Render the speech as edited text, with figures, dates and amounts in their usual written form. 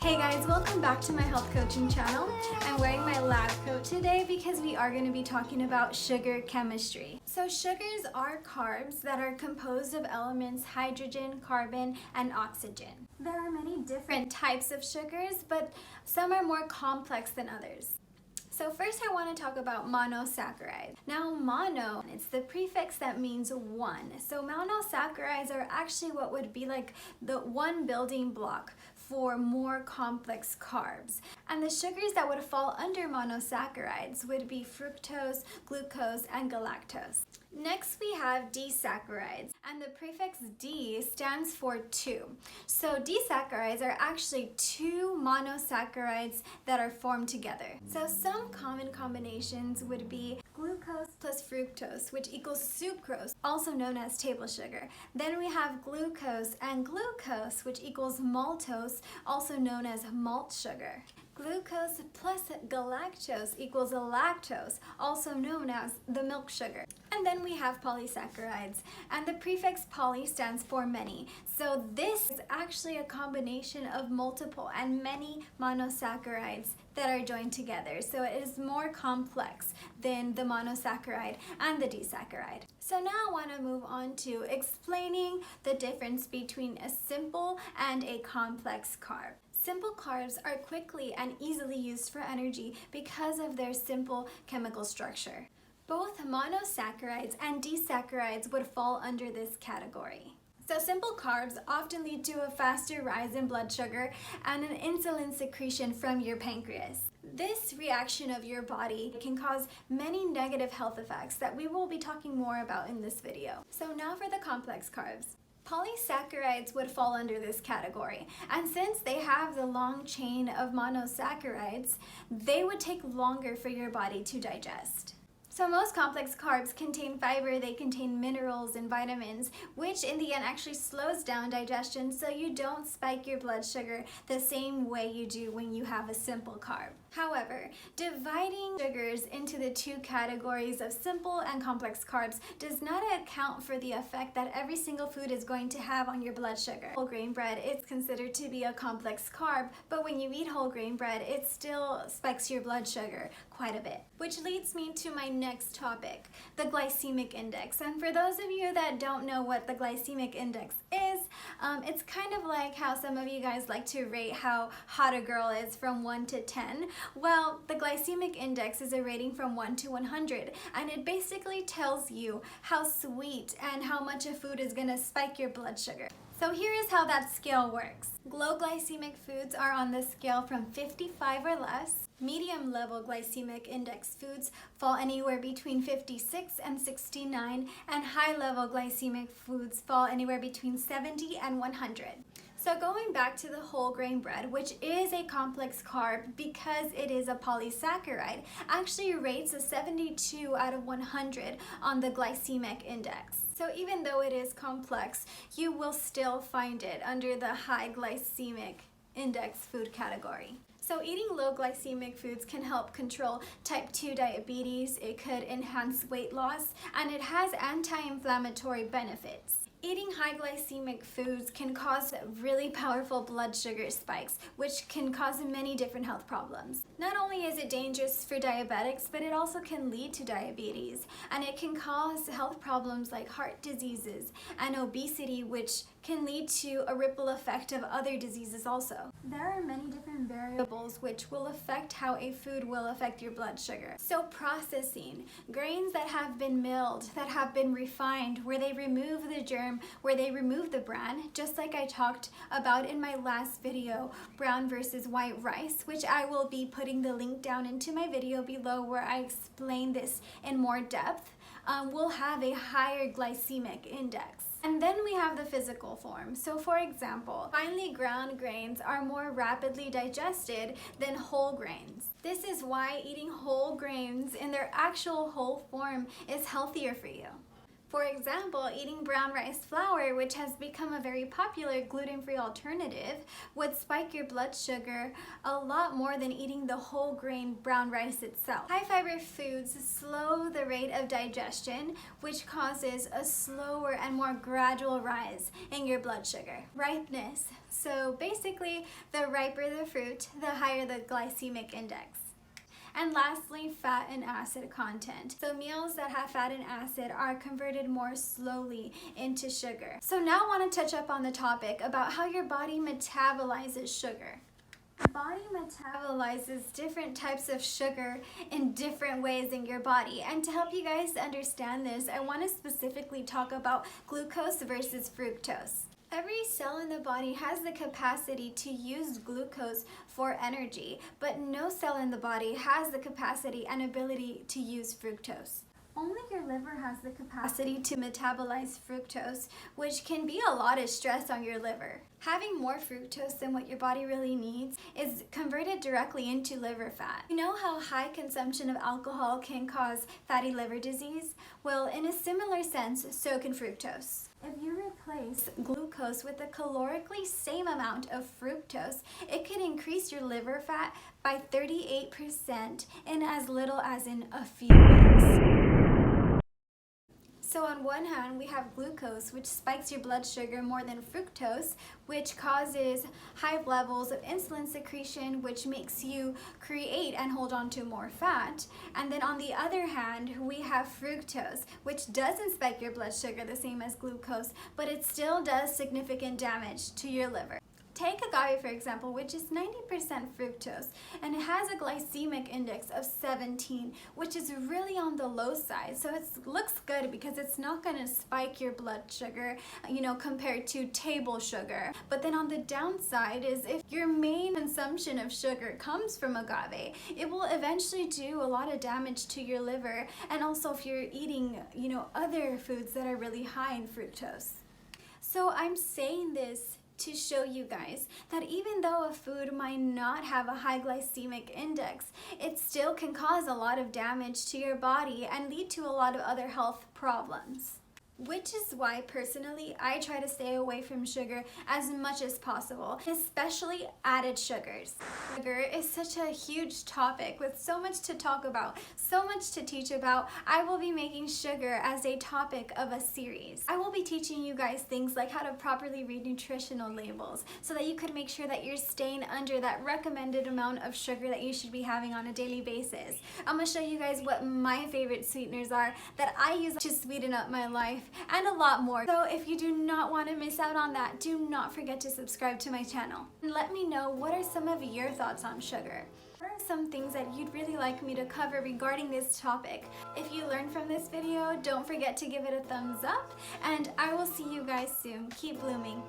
Hey guys, welcome back to my health coaching channel. I'm wearing my lab coat today because we are going to be talking about sugar chemistry. So sugars are carbs that are composed of elements hydrogen, carbon, and oxygen. There are many different types of sugars, but some are more complex than others. So first I want to talk about monosaccharides. Now mono, it's the prefix that means one. So monosaccharides are actually what would be like the one building block for more complex carbs. And the sugars that would fall under monosaccharides would be fructose, glucose, and galactose. Next we have disaccharides, and the prefix D stands for two. So disaccharides are actually two monosaccharides that are formed together. So some common combinations would be glucose plus fructose, which equals sucrose, also known as table sugar. Then we have glucose and glucose, which equals maltose, also known as malt sugar. Glucose plus galactose equals lactose, also known as the milk sugar. And then we have polysaccharides, and the prefix poly stands for many. So this is actually a combination of multiple and many monosaccharides that are joined together. So it is more complex than the monosaccharide and the disaccharide. So now I want to move on to explaining the difference between a simple and a complex carb. Simple carbs are quickly and easily used for energy because of their simple chemical structure. Both monosaccharides and disaccharides would fall under this category. So simple carbs often lead to a faster rise in blood sugar and an insulin secretion from your pancreas. This reaction of your body can cause many negative health effects that we will be talking more about in this video. So now for the complex carbs. Polysaccharides would fall under this category, and since they have the long chain of monosaccharides, they would take longer for your body to digest. So most complex carbs contain fiber, they contain minerals and vitamins, which in the end actually slows down digestion so you don't spike your blood sugar the same way you do when you have a simple carb. However, dividing sugars into the two categories of simple and complex carbs does not account for the effect that every single food is going to have on your blood sugar. Whole grain bread is considered to be a complex carb, but when you eat whole grain bread, it still spikes your blood sugar quite a bit. Which leads me to my next topic, the glycemic index. And for those of you that don't know what the glycemic index is, it's kind of like how some of you guys like to rate how hot a girl is from 1 to 10. Well, the glycemic index is a rating from 1 to 100, and it basically tells you how sweet and how much a food is going to spike your blood sugar. So here is how that scale works. Low glycemic foods are on the scale from 55 or less. Medium level glycemic index foods fall anywhere between 56 and 69, and high level glycemic foods fall anywhere between 70 and 100. So going back to the whole grain bread, which is a complex carb because it is a polysaccharide, actually rates a 72 out of 100 on the glycemic index. So even though it is complex, you will still find it under the high glycemic index food category. So eating low glycemic foods can help control type 2 diabetes, it could enhance weight loss, and it has anti-inflammatory benefits. Eating high glycemic foods can cause really powerful blood sugar spikes, which can cause many different health problems. Not only is it dangerous for diabetics, but it also can lead to diabetes, and it can cause health problems like heart diseases and obesity, which can lead to a ripple effect of other diseases also. There are many different variables which will affect how a food will affect your blood sugar. So processing, grains that have been milled, that have been refined, where they remove the germ, where they remove the bran, just like I talked about in my last video, brown versus white rice, which I will be putting the link down into my video below where I explain this in more depth, will have a higher glycemic index. And then we have the physical form. So for example, finely ground grains are more rapidly digested than whole grains. This is why eating whole grains in their actual whole form is healthier for you. For example, eating brown rice flour, which has become a very popular gluten-free alternative, would spike your blood sugar a lot more than eating the whole grain brown rice itself. High fiber foods slow the rate of digestion, which causes a slower and more gradual rise in your blood sugar. Ripeness. So basically, the riper the fruit, the higher the glycemic index. And lastly, fat and acid content. So meals that have fat and acid are converted more slowly into sugar. So now I want to touch up on the topic about how your body metabolizes sugar. The body metabolizes different types of sugar in different ways in your body. And to help you guys understand this, I want to specifically talk about glucose versus fructose. Every cell in the body has the capacity to use glucose for energy, but no cell in the body has the capacity and ability to use fructose. Only your liver has the capacity to metabolize fructose, which can be a lot of stress on your liver. Having more fructose than what your body really needs is converted directly into liver fat. You know how high consumption of alcohol can cause fatty liver disease? Well, in a similar sense, so can fructose. If you replace glucose with a calorically same amount of fructose, it can increase your liver fat by 38% in as little as in a few weeks. So on one hand, we have glucose, which spikes your blood sugar more than fructose, which causes high levels of insulin secretion, which makes you create and hold on to more fat. And then on the other hand, we have fructose, which doesn't spike your blood sugar the same as glucose, but it still does significant damage to your liver. Take agave, for example, which is 90% fructose, and it has a glycemic index of 17, which is really on the low side. So it looks good because it's not going to spike your blood sugar, compared to table sugar. But then on the downside is if your main consumption of sugar comes from agave, it will eventually do a lot of damage to your liver, and also if you're eating, other foods that are really high in fructose. So I'm saying this to show you guys that even though a food might not have a high glycemic index, it still can cause a lot of damage to your body and lead to a lot of other health problems. Which is why, personally, I try to stay away from sugar as much as possible, especially added sugars. Sugar is such a huge topic with so much to talk about, so much to teach about. I will be making sugar as a topic of a series. I will be teaching you guys things like how to properly read nutritional labels so that you can make sure that you're staying under that recommended amount of sugar that you should be having on a daily basis. I'm going to show you guys what my favorite sweeteners are that I use to sweeten up my life, and a lot more. So if you do not want to miss out on that, do not forget to subscribe to my channel. And let me know, what are some of your thoughts on sugar? What are some things that you'd really like me to cover regarding this topic? If you learned from this video, don't forget to give it a thumbs up, and I will see you guys soon. Keep blooming.